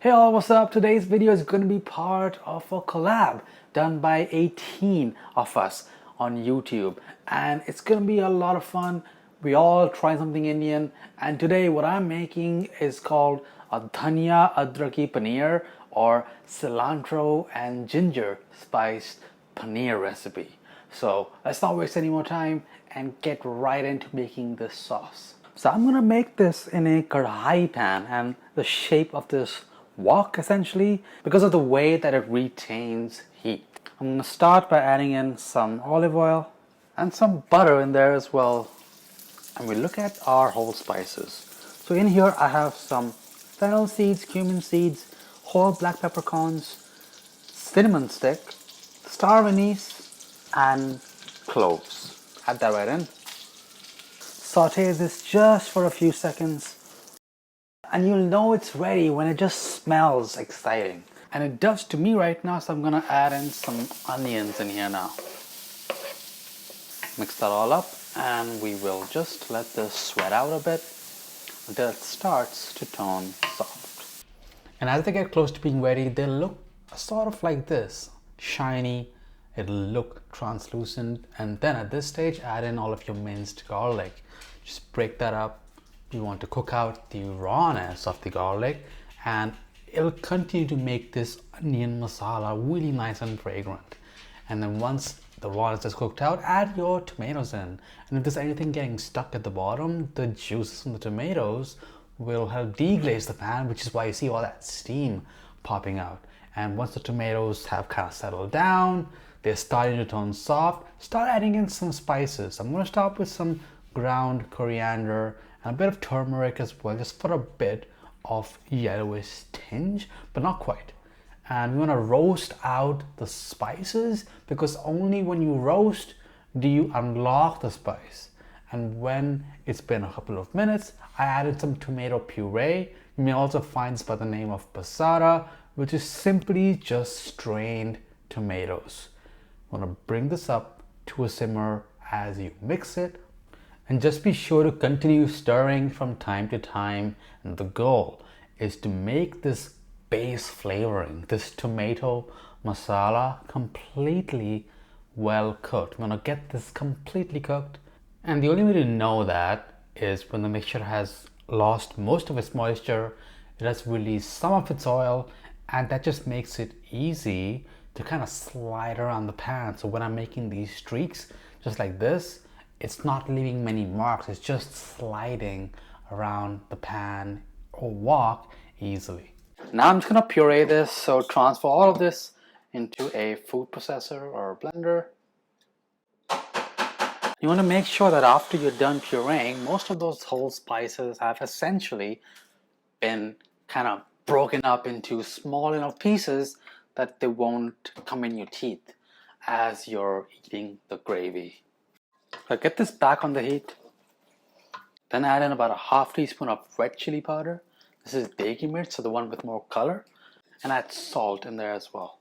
Hey all, what's up? Today's video is going to be part of a collab done by 18 of us on YouTube, and it's going to be a lot of fun. We all try something Indian, and today what I'm making is called a Dhaniya Adraki paneer, or cilantro and ginger spiced paneer recipe. So let's not waste any more time and get right into making this sauce. So I'm gonna make this in a kadhai pan, and the shape of this wok essentially because of the way that it retains heat. I'm gonna start by adding in some olive oil and some butter in there as well. And we look at our whole spices. So in here I have some fennel seeds, cumin seeds, whole black peppercorns, cinnamon stick, star anise, and cloves. Add that right in. Saute this just for a few seconds, and you'll know it's ready when it just smells exciting. And it does to me right now, so I'm gonna add in some onions in here now. Mix that all up, and we will just let this sweat out a bit until it starts to turn soft. And as they get close to being ready, they'll look sort of like this, shiny. It'll look translucent, and then at this stage add in all of your minced garlic. Just break that up. You want to cook out the rawness of the garlic, and it'll continue to make this onion masala really nice and fragrant. And then once the rawness is cooked out, add your tomatoes in. And if there's anything getting stuck at the bottom, the juices from the tomatoes will help deglaze the pan, which is why you see all that steam popping out. And once the tomatoes have kind of settled down, they're starting to turn soft, start adding in some spices. I'm going to start with some ground coriander and a bit of turmeric as well, just for a bit of yellowish tinge, but not quite. And we want to roast out the spices, because only when you roast do you unlock the spice. And when it's been a couple of minutes, I added some tomato puree. You may also find this by the name of passata, which is simply just strained tomatoes. I'm going to bring this up to a simmer as you mix it, and just be sure to continue stirring from time to time. And the goal is to make this base flavoring, this tomato masala, completely well cooked. I'm going to get this completely cooked, and the only way to know that is when the mixture has lost most of its moisture, it has released some of its oil, and that just makes it easy to kind of slide around the pan. So when I'm making these streaks just like this, it's not leaving many marks, it's just sliding around the pan or wok easily. Now I'm just gonna puree this, so transfer all of this into a food processor or a blender. You want to make sure that after you're done pureeing, most of those whole spices have essentially been kind of broken up into small enough pieces that they won't come in your teeth as you're eating the gravy. So get this back on the heat. Then add in about a half teaspoon of red chili powder. This is degi mirch, so the one with more color. And add salt in there as well.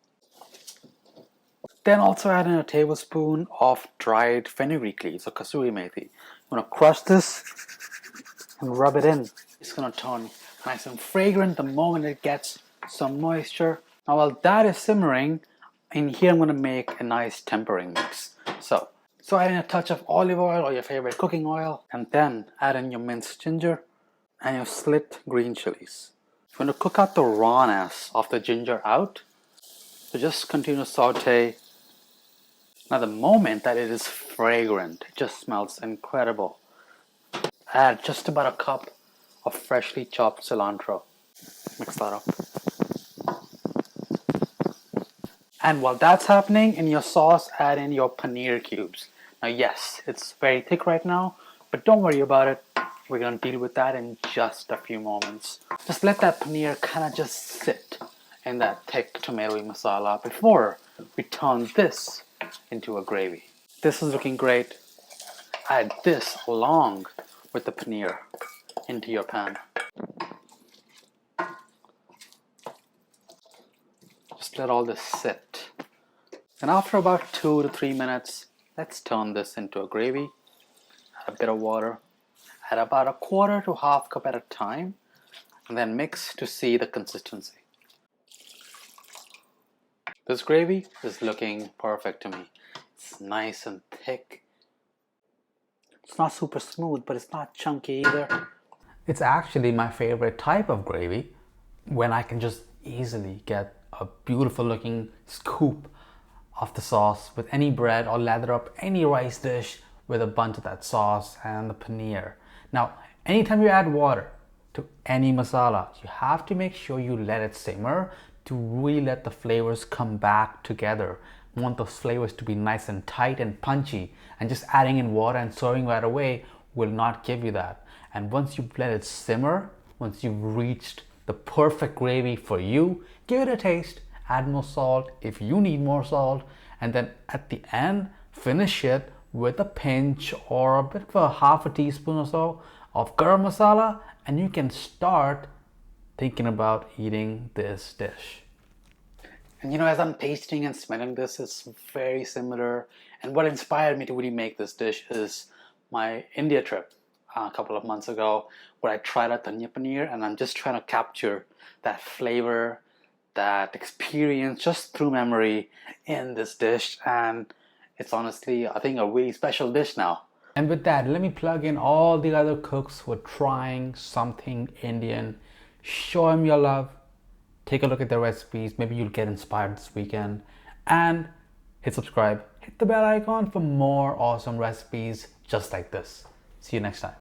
Then also add in a tablespoon of dried fenugreek leaves or kasuri methi. I'm going to crush this and rub it in. It's going to turn nice and fragrant the moment it gets some moisture. Now while that is simmering, in here I'm going to make a nice tempering mix. So add in a touch of olive oil or your favorite cooking oil, and then add in your minced ginger and your slit green chilies. You're going to cook out the rawness of the ginger out. So just continue to saute. Now the moment that it is fragrant, it just smells incredible. Add just about a cup of freshly chopped cilantro. Mix that up. And while that's happening in your sauce, add in your paneer cubes. Now yes, it's very thick right now, but don't worry about it. We're going to deal with that in just a few moments. Just let that paneer kind of just sit in that thick tomatoey masala before we turn this into a gravy. This is looking great. Add this along with the paneer into your pan. Just let all this sit. And after about 2 to 3 minutes, let's turn this into a gravy. Add a bit of water. Add about a quarter to half cup at a time, and then mix to see the consistency. This gravy is looking perfect to me. It's nice and thick. It's not super smooth, but it's not chunky either. It's actually my favorite type of gravy when I can just easily get a beautiful looking scoop of the sauce with any bread or lather up any rice dish with a bunch of that sauce and the paneer. Now, anytime you add water to any masala, you have to make sure you let it simmer to really let the flavors come back together. You want those flavors to be nice and tight and punchy, and just adding in water and serving right away will not give you that. And once you let it simmer, once you've reached the perfect gravy for you, give it a taste, add more salt if you need more salt, and then at the end, finish it with a pinch or a bit of a half a teaspoon or so of garam masala, and you can start thinking about eating this dish. And you know, as I'm tasting and smelling this, it's very similar. And what inspired me to really make this dish is my India trip a couple of months ago, where I tried out dhaniya paneer, and I'm just trying to capture that flavor, that experience just through memory in this dish. And it's honestly, I think, a really special dish now. And with that, let me plug in all the other cooks who are trying something Indian. Show them your love. Take a look at their recipes. Maybe you'll get inspired this weekend. And hit subscribe. Hit the bell icon for more awesome recipes just like this. See you next time.